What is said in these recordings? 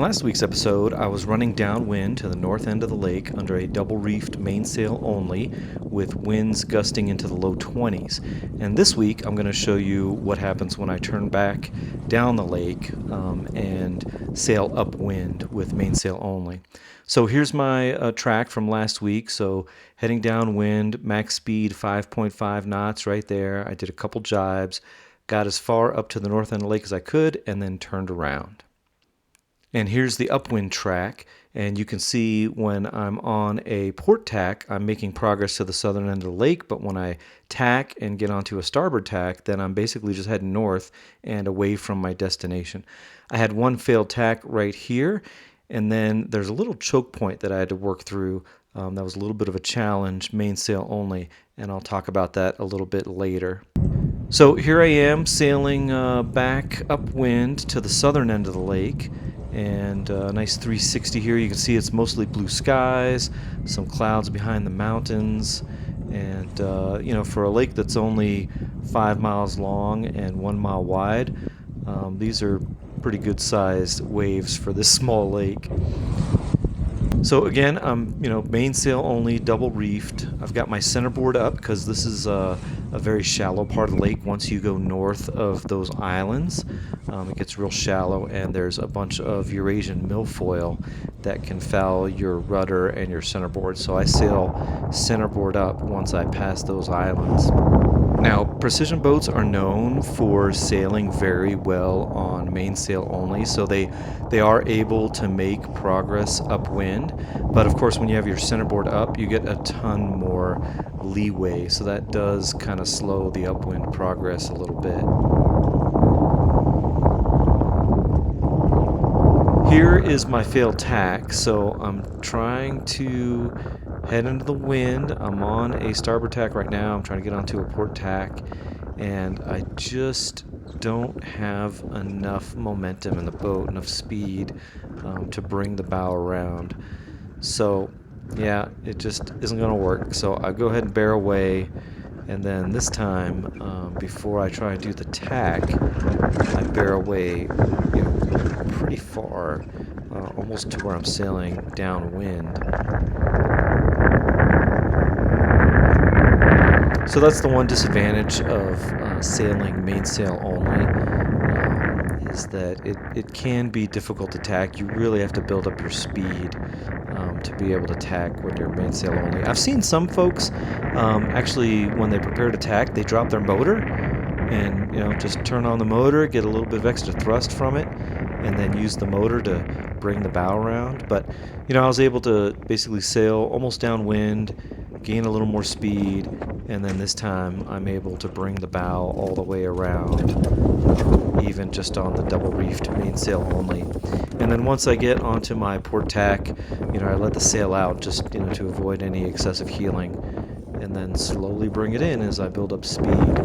last week's episode, I was running downwind to the north end of the lake under a double-reefed mainsail only, with winds gusting into the low 20s. And this week, I'm going to show you what happens when I turn back down the lake and sail upwind with mainsail only. So here's my track from last week. So heading downwind, max speed 5.5 knots right there. I did a couple jibes, got as far up to the north end of the lake as I could, and then turned around. And here's the upwind track, and you can see when I'm on a port tack, I'm making progress to the southern end of the lake, but when I tack and get onto a starboard tack, then I'm basically just heading north and away from my destination. I had one failed tack right here, and then there's a little choke point that I had to work through. That was a little bit of a challenge, mainsail only, and I'll talk about that a little bit later. So here I am sailing back upwind to the southern end of the lake, and a nice 360 here. You can see it's mostly blue skies, some clouds behind the mountains, and for a lake that's only 5 miles long and 1 mile wide, these are pretty good sized waves for this small lake. So again, I'm mainsail only, double reefed. I've got my centerboard up because this is a very shallow part of the lake. Once you go north of those islands, it gets real shallow, and there's a bunch of Eurasian Millfoil that can foul your rudder and your centerboard. So I sail centerboard up once I pass those islands. Now, precision boats are known for sailing very well on mainsail only, so they are able to make progress upwind. But of course, when you have your centerboard up, you get a ton more leeway, so that does kind of slow the upwind progress a little bit. Here is my failed tack, so I'm trying to head into the wind. I'm on a starboard tack right now. I'm trying to get onto a port tack, and I just don't have enough momentum in the boat, enough speed to bring the bow around. So yeah, it just isn't going to work. So I go ahead and bear away, and then this time, before I try and do the tack, I bear away pretty far, almost to where I'm sailing downwind. So that's the one disadvantage of sailing mainsail only, is that it can be difficult to tack. You really have to build up your speed to be able to tack when you're mainsail only. I've seen some folks actually, when they prepare to tack, they drop their motor and just turn on the motor, get a little bit of extra thrust from it, and then use the motor to bring the bow around. But I was able to basically sail almost downwind, gain a little more speed, and then this time I'm able to bring the bow all the way around, even just on the double-reefed mainsail only. And then once I get onto my port tack, I let the sail out just to avoid any excessive heeling, and then slowly bring it in as I build up speed.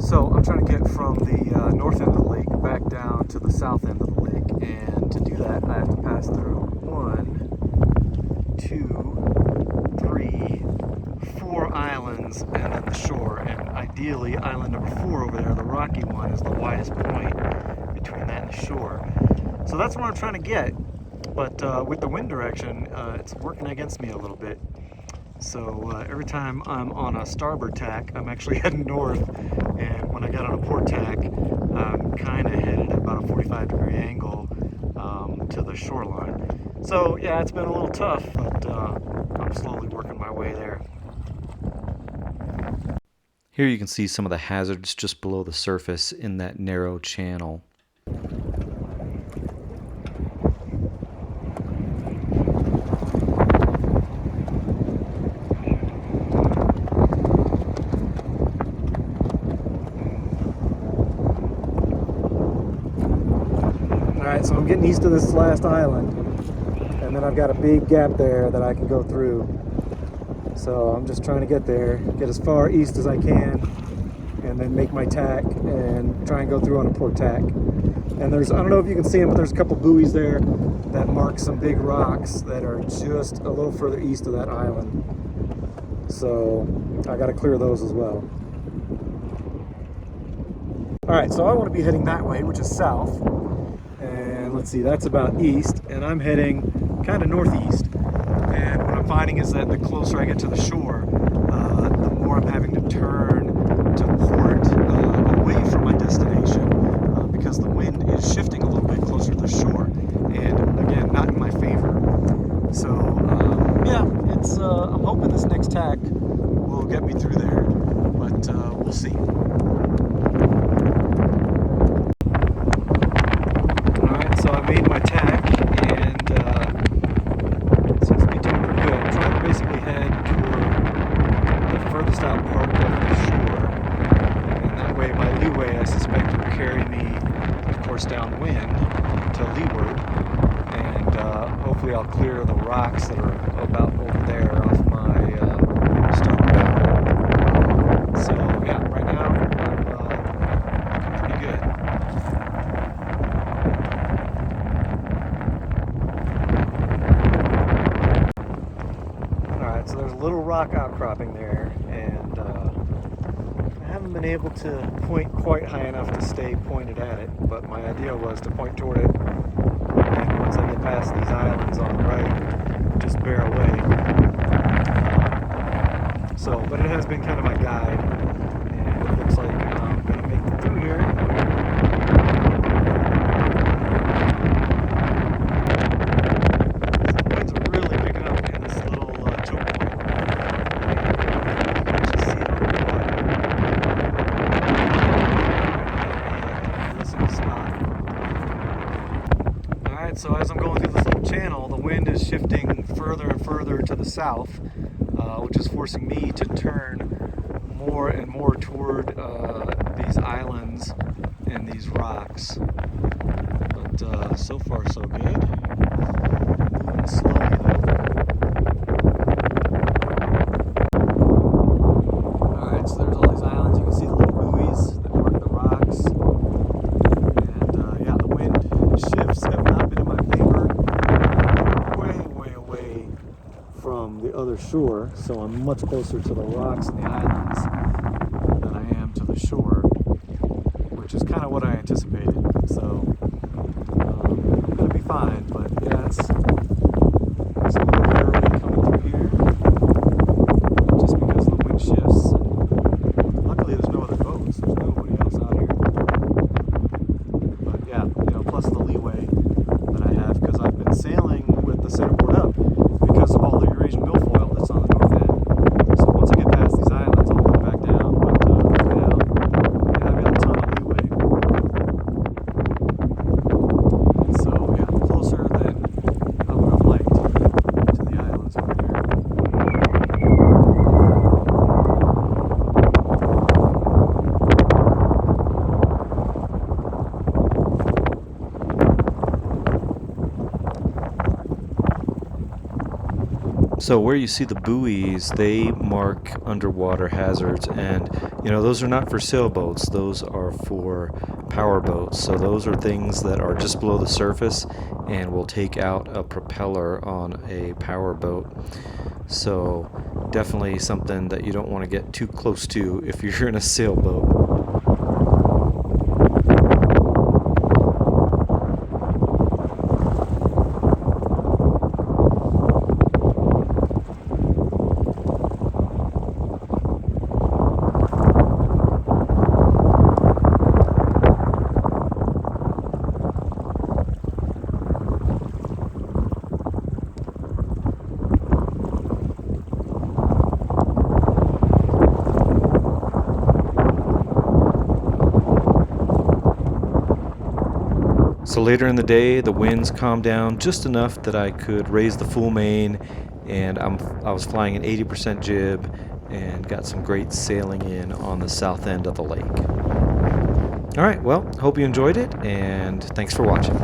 So I'm trying to get from the north end of the lake back down to the south end of the lake, and to do that I have to pass through 1, 2, 3, 4 islands and then the shore, and ideally island number 4 over there, the rocky one, is the widest point between that and the shore. So that's where I'm trying to get, but with the wind direction, it's working against me a little bit. So every time I'm on a starboard tack, I'm actually heading north, and when I got on a port tack, I'm kind of headed at about a 45-degree angle to the shoreline. So yeah, it's been a little tough, but I'm slowly working my way there. Here you can see some of the hazards just below the surface in that narrow channel. Alright, so I'm getting east of this last island, and then I've got a big gap there that I can go through. So I'm just trying to get there, get as far east as I can, and then make my tack and try and go through on a port tack. And I don't know if you can see them, but there's a couple buoys there that mark some big rocks that are just a little further east of that island. So I got to clear those as well. Alright, so I want to be heading that way, which is south. And let's see, that's about east, and I'm heading kind of northeast. And what I'm finding is that the closer I get to the shore, the more I'm having to turn to port away from my destination because the wind is shifting a little bit closer to the shore, and again, not in my favor. So yeah, it's I'm hoping this next tack will get me through there, but we'll see. Alright, so I made my tack, and it seems to be doing pretty good. I'm trying to basically head toward the furthest out part of the shore, and that way my leeway, I suspect, will carry me, of course, downwind to leeward, and hopefully I'll clear the rocks that are about over there off my starboard bow. So yeah, right now I'm looking pretty good. Alright, so there's a little rock outcropping there, and I haven't been able to point quite high enough to stay pointed at it, but my idea was to point toward it, and once I get past these islands on the right, just bear away. But it has been kind of my guide, and it looks like I'm going to make it through here. The winds are really picking up in this little choke point. You can actually see it on the water. This is the spot. Alright, so as I'm going through this little channel, the wind is shifting further and further to the south, which is forcing me to turn more and more toward these islands and these rocks. But so far so good. Moving slowly though. Alright, so there's all these islands. You can see the little buoys that mark the rocks. And yeah, the wind shifts have not been in my favor. Way away from the other shore, so I'm much closer to the rocks and the islands than I am to the shore, which is kind of what I anticipated. So I'm going to be fine, but yeah, it's a little early coming through here, just because the wind shifts. And luckily, there's no other boats. There's nobody else out here. But yeah, plus the leeway that I have because I've been sailing with the centerboard up because of all the Eurasian Millfoil that's on the north end. So once I get past these islands, I'll move back down. But right now, yeah, I've got a ton of leeway. So yeah, closer than I would have liked to the islands over here. So where you see the buoys, they mark underwater hazards, and those are not for sailboats, those are for power boats. So those are things that are just below the surface and will take out a propeller on a power boat. So definitely something that you don't want to get too close to if you're in a sailboat. So later in the day, the winds calmed down just enough that I could raise the full main, and I was flying an 80% jib and got some great sailing in on the south end of the lake. All right, well, hope you enjoyed it, and thanks for watching.